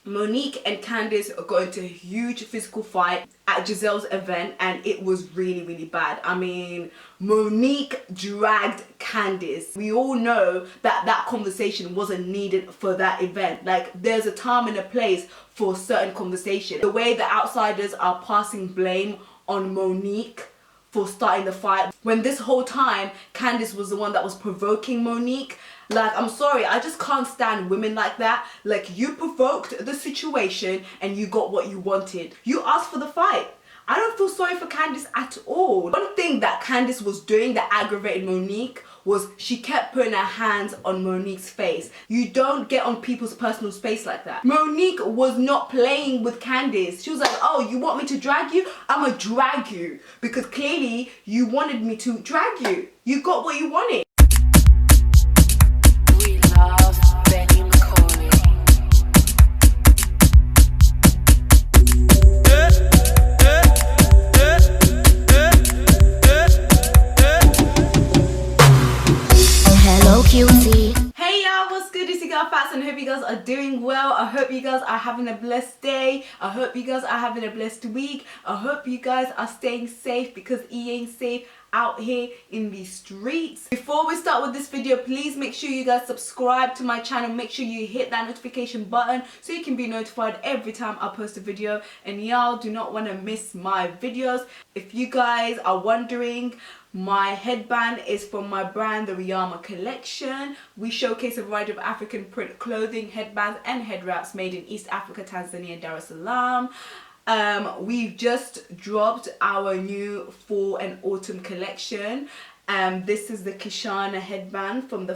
Monique and Candice got into a huge physical fight at Gizelle's event, and it was really bad. I mean, Monique dragged Candice. We all know that that conversation wasn't needed for that event. Like, there's a time and a place for certain conversation. The way the outsiders are passing blame on Monique for starting the fight, when this whole time Candice was the one that was provoking Monique. Like, I'm sorry, I just can't stand women like that. Like, you provoked the situation and you got what you wanted. You asked for the fight. I don't feel sorry for Candice at all. One thing that Candice was doing that aggravated Monique was she kept putting her hands on Monique's face. You don't get on people's personal space like that. Monique was not playing with Candice. She was like, oh, you want me to drag you? I'ma drag you. Because clearly you wanted me to drag you. You got what you wanted. Hey y'all, what's good? It's your girl Fats, and I hope you guys are doing well. I hope you guys are having a blessed day. I hope you guys are having a blessed week. I hope you guys are staying safe, because he ain't safe out here in the streets. Before we start with this video, please make sure you guys subscribe to my channel. Make sure you hit that notification button so you can be notified every time I post a video, and y'all do not want to miss my videos. If you guys are wondering, my headband is from my brand, the Rhop collection. We showcase a variety of African print clothing, headbands and head wraps made in East Africa, Tanzania and Dar es Salaam. We've just dropped our new fall and autumn collection. This is the Kishana headband from the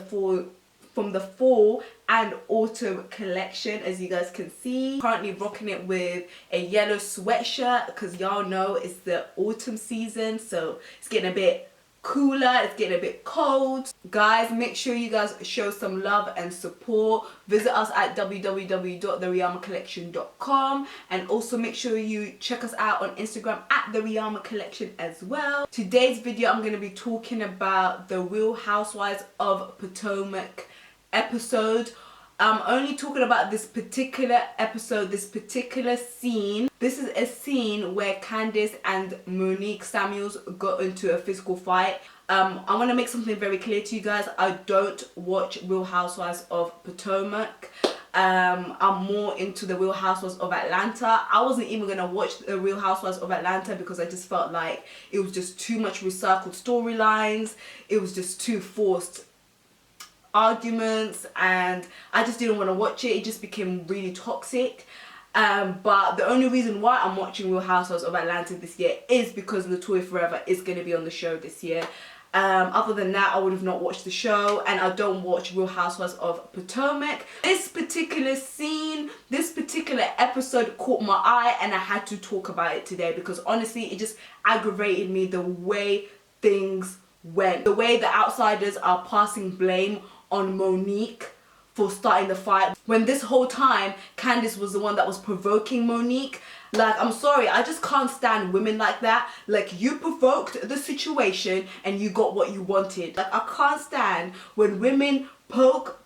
fall and autumn collection, as you guys can see. Currently rocking it with a yellow sweatshirt, because y'all know it's the autumn season, so it's getting a bit cooler, it's getting a bit cold. Guys, make sure you guys show some love and support. Visit us at www.therhyamacollection.com, and also make sure you check us out on Instagram at the Rhop collection as well. Today's video, I'm going to be talking about the Real Housewives of Potomac episode. I'm only talking about this particular episode, this particular scene. This is a scene where Candiace and Monique Samuels got into a physical fight. I want to make something very clear to you guys. I don't watch Real Housewives of Potomac. I'm more into the Real Housewives of Atlanta. I wasn't even going to watch the Real Housewives of Atlanta because I just felt like it was just too much recycled storylines. It was just too forced arguments, and I just didn't want to watch it. It just became really toxic. But the only reason why I'm watching Real Housewives of Atlanta this year is because Latoya Forever is going to be on the show this year. Other than that, I would have not watched the show, and I don't watch Real Housewives of Potomac. This particular scene, this particular episode caught my eye, and I had to talk about it today because honestly it just aggravated me the way things went. The way the outsiders are passing blame on Monique for starting the fight, when this whole time Candice was the one that was provoking Monique. Like, I'm sorry, I just can't stand women like that. Like, you provoked the situation and you got what you wanted. Like, I can't stand when women poke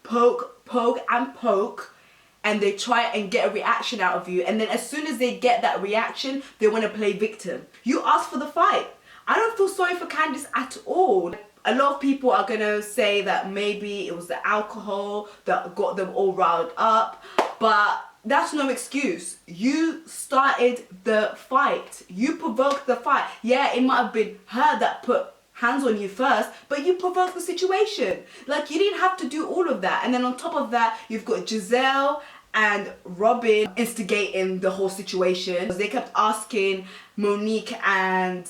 and they try and get a reaction out of you, and then as soon as they get that reaction, they want to play victim. You asked for the fight. I don't feel sorry for Candice at all. A lot of people are going to say that maybe it was the alcohol that got them all riled up, but that's no excuse. You started the fight. You provoked the fight. Yeah, it might have been her that put hands on you first, but you provoked the situation. Like, you didn't have to do all of that. And then on top of that, you've got Gizelle and Robyn instigating the whole situation. They kept asking Monique and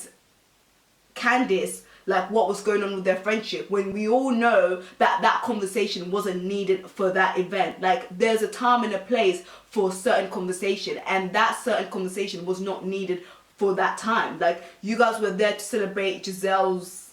Candice like what was going on with their friendship, when we all know that that conversation wasn't needed for that event. Like, there's a time and a place for certain conversation, and that certain conversation was not needed for that time. Like, you guys were there to celebrate Gizelle's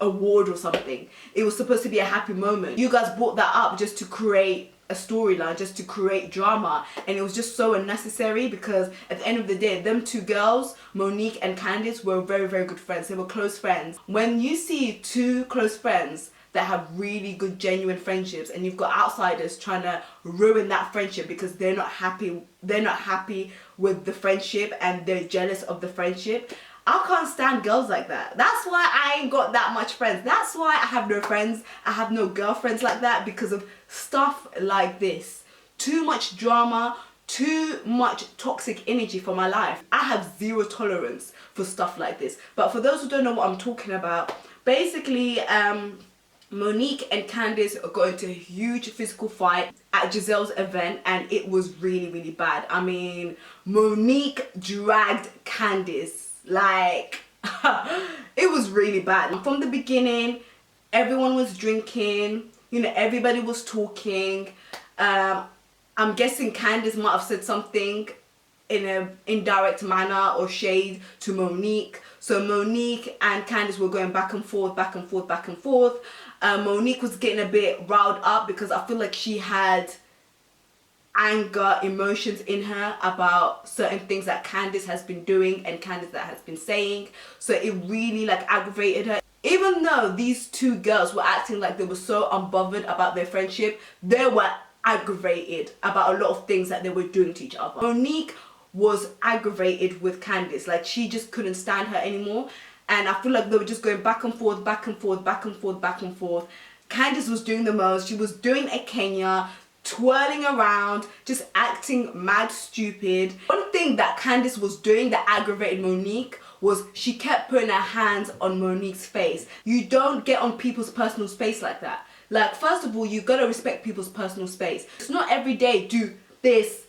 award or something. It was supposed to be a happy moment. You guys brought that up just to create a storyline, just to create drama, and it was just so unnecessary, because at the end of the day, them two girls, Monique and Candice, were very good friends. They were close friends. When you see two close friends that have really good, genuine friendships, and you've got outsiders trying to ruin that friendship because they're not happy with the friendship and they're jealous of the friendship. I can't stand girls like that. That's why I ain't got that much friends. That's why I have no friends. I have no girlfriends like that, because of stuff like this. Too much drama, too much toxic energy for my life. I have zero tolerance for stuff like this. But for those who don't know what I'm talking about, basically Monique and Candice got into a huge physical fight at Gizelle's event, and it was really, really bad. I mean, Monique dragged Candice, like it was really bad. From the beginning, everyone was drinking, you know, everybody was talking. I'm guessing Candice might have said something in an indirect manner or shade to Monique. So Monique and Candice were going back and forth, back and forth, back and forth. Monique was getting a bit riled up because I feel like she had anger, emotions in her about certain things that Candice has been doing and Candice that has been saying. So it really like aggravated her. Even though these two girls were acting like they were so unbothered about their friendship, they were aggravated about a lot of things that they were doing to each other. Monique was aggravated with Candice, like she just couldn't stand her anymore, and I feel like they were just going back and forth, back and forth, back and forth, back and forth. Candice was doing the most. She was doing a Kenya, twirling around, just acting mad stupid. One thing that Candice was doing that aggravated Monique was she kept putting her hands on Monique's face. You don't get on people's personal space like that. Like, first of all, you gotta respect people's personal space. It's not every day do this.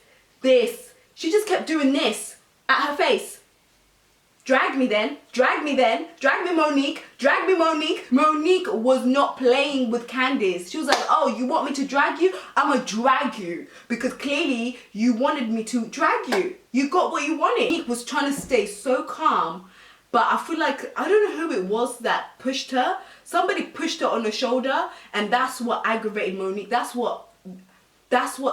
She just kept doing this at her face. Drag me then, drag me then, drag me Monique, drag me Monique. Monique was not playing with Candice. She was like, oh, you want me to drag you? I'ma drag you. Because clearly you wanted me to drag you. You got what you wanted. Monique was trying to stay so calm, but I feel like, I don't know who it was that pushed her. Somebody pushed her on the shoulder, and that's what aggravated Monique. That's what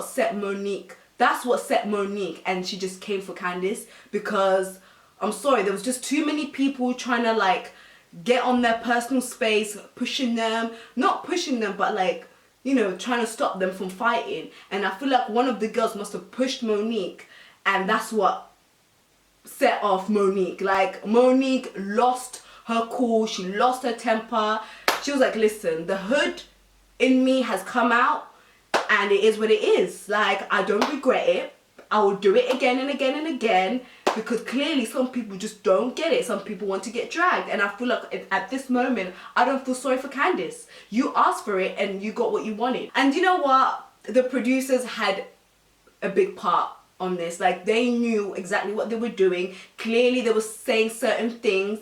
set Monique. That's what set Monique, and she just came for Candice because, I'm sorry, there was just too many people trying to like get on their personal space, pushing them, not pushing them, but like, you know, trying to stop them from fighting. And I feel like one of the girls must have pushed Monique, and that's what set off Monique. Like, Monique lost her cool, she lost her temper. She was like, listen, the hood in me has come out, and it is what it is. Like, I don't regret it. I will do it again and again and again, because clearly some people just don't get it. Some people want to get dragged, and I feel like at this moment I don't feel sorry for Candice. You asked for it and you got what you wanted. And you know what, the producers had a big part on this. Like, they knew exactly what they were doing. Clearly they were saying certain things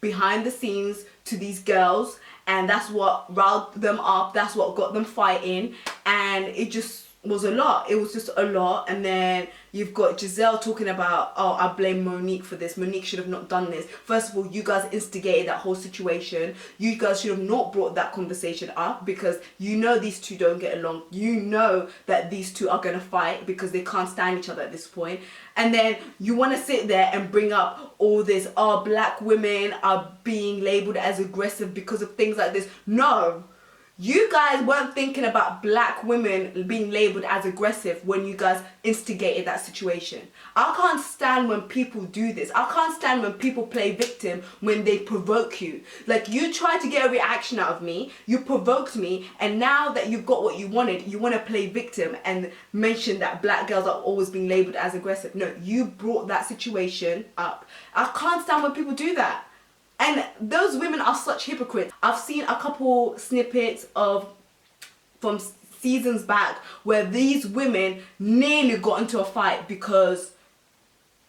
behind the scenes to these girls, and that's what riled them up, that's what got them fighting, and it just was a lot. It was just a lot. And then you've got Gizelle talking about, oh, I blame Monique for this. Monique should have not done this. First of all, you guys instigated that whole situation. You guys should have not brought that conversation up, because you know these two don't get along. You know that these two are going to fight because they can't stand each other at this point. And then you want to sit there and bring up all this, oh, black women are being labelled as aggressive because of things like this. No. You guys weren't thinking about black women being labelled as aggressive when you guys instigated that situation. I can't stand when people do this. I can't stand when people play victim when they provoke you. Like, you tried to get a reaction out of me, you provoked me, and now that you've got what you wanted, you want to play victim and mention that black girls are always being labelled as aggressive. No, you brought that situation up. I can't stand when people do that. And those women are such hypocrites. I've seen a couple snippets from seasons back where these women nearly got into a fight because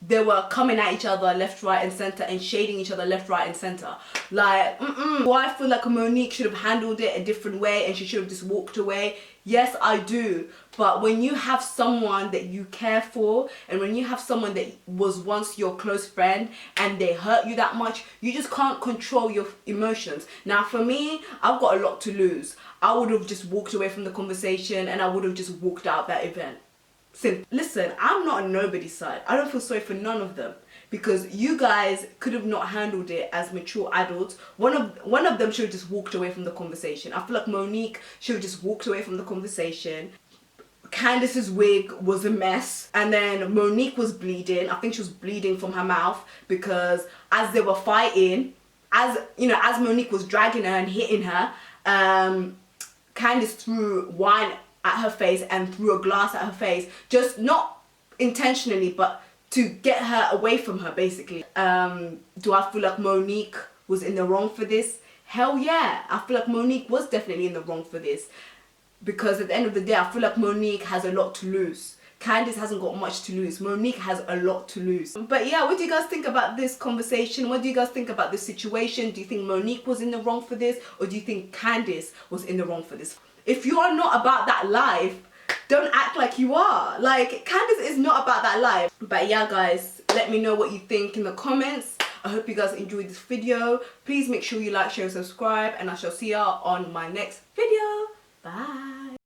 they were coming at each other left, right and centre and shading each other left, right and centre. Like, do I feel like Monique should have handled it a different way and she should have just walked away? Yes, I do. But when you have someone that you care for, and when you have someone that was once your close friend and they hurt you that much, you just can't control your emotions. Now for me, I've got a lot to lose. I would have just walked away from the conversation and I would have just walked out that event. Listen, I'm not on nobody's side. I don't feel sorry for none of them, because you guys could have not handled it as mature adults. One of them should have just walked away from the conversation. I feel like Monique should have just walked away from the conversation. Candice's wig was a mess, and then Monique was bleeding. I think she was bleeding from her mouth, because as they were fighting, as Monique was dragging her and hitting her, Candice threw wine at her face and threw a glass at her face, just not intentionally, but to get her away from her, basically. Do I feel like Monique was in the wrong for this? Hell yeah, I feel like Monique was definitely in the wrong for this, because at the end of the day, I feel like Monique has a lot to lose. Candice hasn't got much to lose. Monique has a lot to lose. But yeah, what do you guys think about this conversation? What do you guys think about this situation? Do you think Monique was in the wrong for this, or do you think Candice was in the wrong for this? If you are not about that life, don't act like you are. Like, Candice is not about that life. But yeah, guys, let me know what you think in the comments. I hope you guys enjoyed this video. Please make sure you like, share, and subscribe, and I shall see y'all on my next video. Bye.